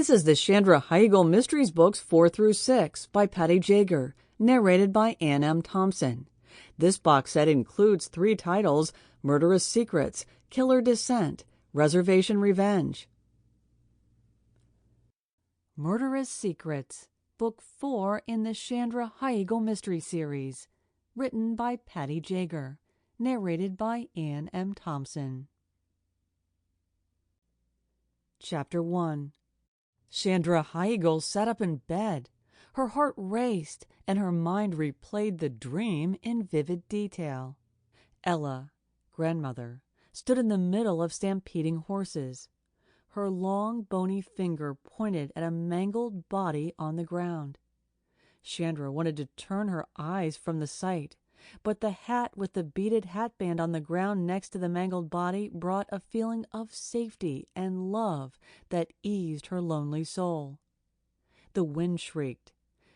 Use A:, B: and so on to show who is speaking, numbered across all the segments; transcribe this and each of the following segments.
A: This is the Shandra Higheagle Mysteries Books 4 through 6 by Paty Jager, narrated by Ann M. Thompson. This box set includes 3 titles: Murderous Secrets, Killer Descent, Reservation Revenge. Murderous Secrets, Book 4 in the Shandra Higheagle Mystery Series, written by Paty Jager, narrated by Ann M. Thompson. Chapter 1. Shandra Higheagle sat up in bed. Her heart raced, and her mind replayed the dream in vivid detail. Ella, grandmother, stood in the middle of stampeding horses. Her long, bony finger pointed at a mangled body on the ground. Shandra wanted to turn her eyes from the sight, but the hat with the beaded hatband on the ground next to the mangled body brought a feeling of safety and love that eased her lonely soul. The wind shrieked.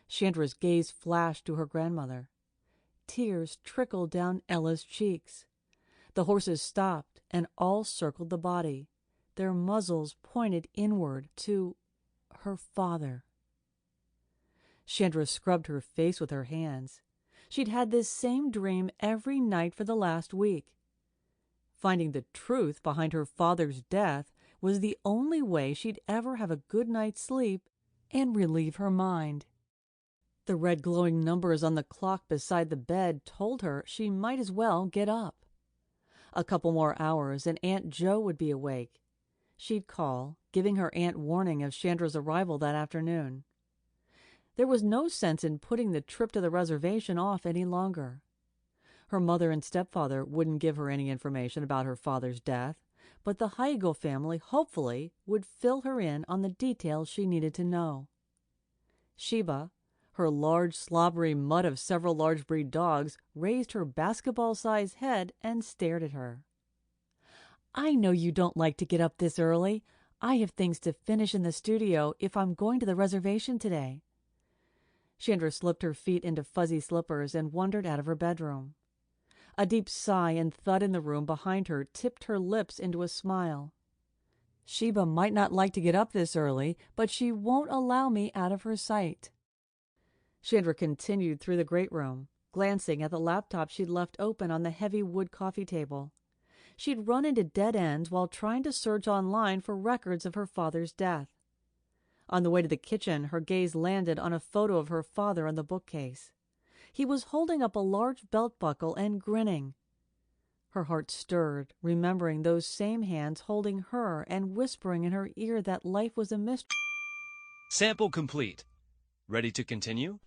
A: Chandra's gaze flashed to her grandmother. Tears trickled down Ella's cheeks. The horses stopped and all circled the body, their muzzles pointed inward to her father. Chandra scrubbed her face with her hands. She'd had this same dream every night for the last week. Finding the truth behind her father's death was the only way she'd ever have a good night's sleep and relieve her mind. The red glowing numbers on the clock beside the bed told her she might as well get up. A couple more hours and Aunt Jo would be awake. She'd call, giving her aunt warning of Chandra's arrival that afternoon. There was no sense in putting the trip to the reservation off any longer. Her mother and stepfather wouldn't give her any information about her father's death, but the Higheagle family hopefully would fill her in on the details she needed to know. Sheba, her large slobbery mutt of several large breed dogs, raised her basketball-sized head and stared at her. "I know you don't like to get up this early. I have things to finish in the studio if I'm going to the reservation today." Chandra slipped her feet into fuzzy slippers and wandered out of her bedroom. A deep sigh and thud in the room behind her tipped her lips into a smile. "Sheba might not like to get up this early, but she won't allow me out of her sight." Chandra continued through the great room, glancing at the laptop she'd left open on the heavy wood coffee table. She'd run into dead ends while trying to search online for records of her father's death. On the way to the kitchen, her gaze landed on a photo of her father on the bookcase. He was holding up a large belt buckle and grinning. Her heart stirred, remembering those same hands holding her and whispering in her ear that life was a mystery.
B: Sample complete. Ready to continue?